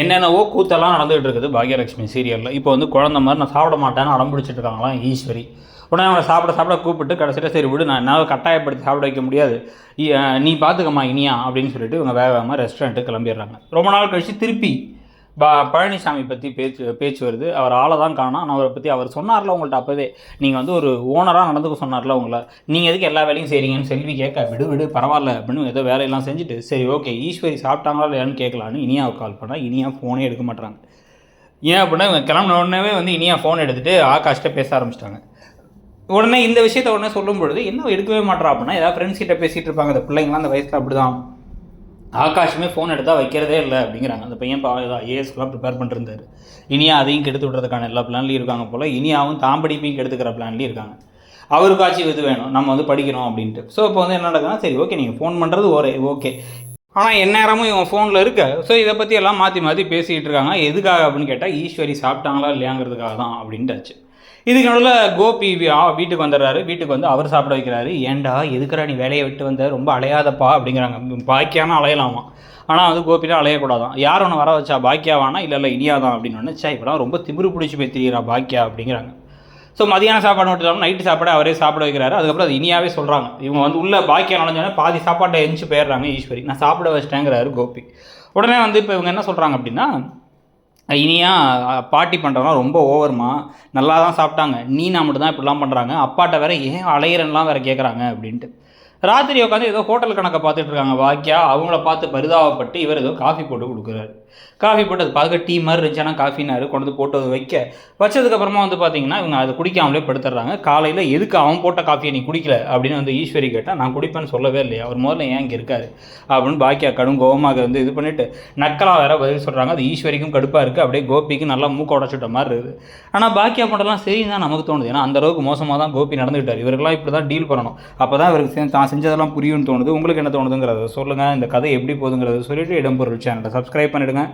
என்னென்னவோ கூத்தெல்லாம் நடந்துகிட்டு இருக்குது பாக்யலட்சுமி சீரியலில். இப்போ வந்து குழந்த மாதிரி நான் சாப்பிட மாட்டேன்னு அடம் பிடிச்சிட்டு இருக்காங்களாம் ஈஸ்வரி. உடனே அவங்களை சாப்பிட கூப்பிட்டு கடைசியில் சரி விடு, நான் என்னால் கட்டாயப்படுத்தி சாப்பிட வைக்க முடியாது, நீ பார்த்துக்கம்மா இனியா அப்படின்னு சொல்லிட்டு இவங்க வேகமாக ரெஸ்டாரண்ட்டுக்கு கிளம்பிடுறாங்க. ரொம்ப நாள் கழித்து திருப்பி பழனிசாமி பற்றி பேச்சு வருது. அவர் ஆளை தான் காணோம். ஆனால் அவரை பற்றி அவர் சொன்னார்ல உங்கள்கிட்ட அப்போவே, நீங்கள் வந்து ஒரு ஓனராக நடந்துக்க சொன்னார்ல உங்களை, நீங்கள் எதுக்கு எல்லா வேலையும் செய்கிறீங்கன்னு செல்வி கேட்க, விடு பரவாயில்ல அப்படின்னு ஏதோ வேலையெல்லாம் செஞ்சுட்டு சரி ஓகே ஈஸ்வரி சாப்பிட்டாங்களா இல்லையான்னு கேட்கலான்னு இனியாவை கால் பண்ணால் இனியா ஃபோனே எடுக்க மாட்டாங்க. ஏன் அப்படின்னா இவங்க கிளம்பின உடனே வந்து இனியா ஃபோன் எடுத்துகிட்டு ஆகாஷ்கிட்ட பேச ஆரம்பிச்சிட்டாங்க. உடனே இந்த விஷயத்த உடனே சொல்லும் பொழுது என்ன எடுக்கவே மாட்டா அப்படின்னா ஏதாவது ஃப்ரெண்ட்ஸ் கிட்ட பேசிகிட்டு இருப்பாங்க. அந்த பிள்ளைங்களாம் அந்த வயசில் அப்படி தான். ஆகாஷுமே ஃபோன் எடுத்தால் வைக்கிறதே இல்லை அப்படிங்கிறாங்க. அந்த பையன் ஐஏஎஸ்க்குலாம் ப்ரிப்பேர் பண்ணிருந்தார். இனியா அதையும் கெடுத்து விடுறதுக்கான எல்லா பிளான்லையும் இருக்காங்க போல். இனியாவும் தாம்படிப்பையும் கெடுத்துக்கிற பிளான்லேயும் இருக்காங்க. அவருக்காச்சும் இது வேணும், நம்ம வந்து படிக்கணும் அப்படின்ட்டு. ஸோ இப்போ வந்து என்ன நடக்குதுன்னா சரி ஓகே நீங்கள் ஃபோன் பண்ணுறது ஓகே, ஆனால் எந்நேரமும் இவன் ஃபோனில் இருக்க. ஸோ இதை பற்றி எல்லாம் மாற்றி பேசிகிட்டு இருக்காங்க. எதுக்காக அப்படின்னு கேட்டால் ஈஸ்வரி சாப்பிட்டாங்களா இல்லையாங்கிறதுக்காக தான் அப்படின்ட்டாச்சு. இதுக்கு நடுவில் கோபி வீட்டுக்கு வந்துடுறாரு. வீட்டுக்கு வந்து அவர் சாப்பிட வைக்கிறாரு. ஏன்டா எதுக்குறா நீ வேலையை விட்டு வந்த, ரொம்ப அலையாதப்பா அப்படிங்கிறாங்க. பாக்கியானா அலையலாமா, ஆனால் வந்து கோபினா அலையக்கூடாதான். யார் ஒன்று வர வச்சா, பாக்கியாவானா இல்லை இனியா தான் அப்படின்னு நினச்சா. இப்போலாம் ரொம்ப திமிரு பிடிச்சி போய் திரியிறா பாக்கியா அப்படிங்கிறாங்க. ஸோ மதியான சாப்பாடு மட்டும் இல்லாமல் நைட்டு சாப்பாடு அவரே சாப்பிட வைக்கிறாரு. அதுக்கப்புறம் அது இனியாவே சொல்கிறாங்க. இவங்க வந்து உள்ள பாக்கியா நுழைஞ்சோடனே பாதி சாப்பாட்டை எரிஞ்சு போயிடுறாங்க ஈஸ்வரி. நான் சாப்பிட வச்சிட்டேங்கிறாரு கோபி. உடனே வந்து இப்போ இவங்க என்ன சொல்கிறாங்க அப்படின்னா, இனியா பாட்டி பண்ணுறதுலாம் ரொம்ப ஓவர்மா, நல்லா தான் சாப்பிட்டாங்க, நான் மட்டும் தான் இப்படிலாம் பண்ணுறாங்க, அப்பாட்ட வேறு ஏன் அலையிறன்லாம் வேறு கேட்குறாங்க அப்படின்ட்டு. ராத்திரி உட்காந்து ஏதோ ஹோட்டல் கணக்கை பார்த்துட்டு இருக்காங்க பாக்கியா. அவங்கள பார்த்து பரிதாபப்பட்டு இவர் ஏதோ காஃபி போட்டு கொடுக்குறாரு. காஃபி போட்டு அது பார்க்க டீ மாதிரி இருந்துச்சுன்னா காஃபினாரு கொண்டு போட்டு வச்சதுக்கப்புறமா வந்து பார்த்தீங்கன்னா இவங்க அதை குடிக்காமலே படுத்துடுறாங்க. காலையில் எதுக்கு அவன் போட்ட காஃபியை நீ குடிக்கல அப்படின்னு வந்து ஈஸ்வரி கேட்டால் நான் குடிப்பேன்னு சொல்லவே இல்லையா, அவர் முதல்ல ஏன் இங்கே இருக்காரு அப்படின்னு பாக்கியா கடும் கோபமாக வந்து இது பண்ணிவிட்டு நக்கலாக வேற பதில் சொல்கிறாங்க. அது ஈஸ்வரிக்கும் கடுப்பாக இருக்குது. அப்படியே கோபிக்கு நல்லா மூக்க உடச்சிட்ட மாதிரி இருக்குது. ஆனால் பாக்கியா பண்ணுறதுலாம் சரி தான் நமக்கு தோணுது. ஏன்னா அந்தளவுக்கு மோசமாக தான் கோபி நடந்துக்கிட்டார். இவருக்கெல்லாம் இப்படி தான் டீல் பண்ணணும். அப்போ தான் இவருக்கு தான் செஞ்சதெல்லாம் புரியும்னு தோணுது. உங்களுக்கு என்ன தோணுதுங்கிறத சொல்லுங்கள். இந்த கதை எப்படி போகுதுங்கிறத சொல்லிவிட்டு இடம்பொருள் சேனலை சப்ஸ்கிரைப் பண்ணிவிடுங்க.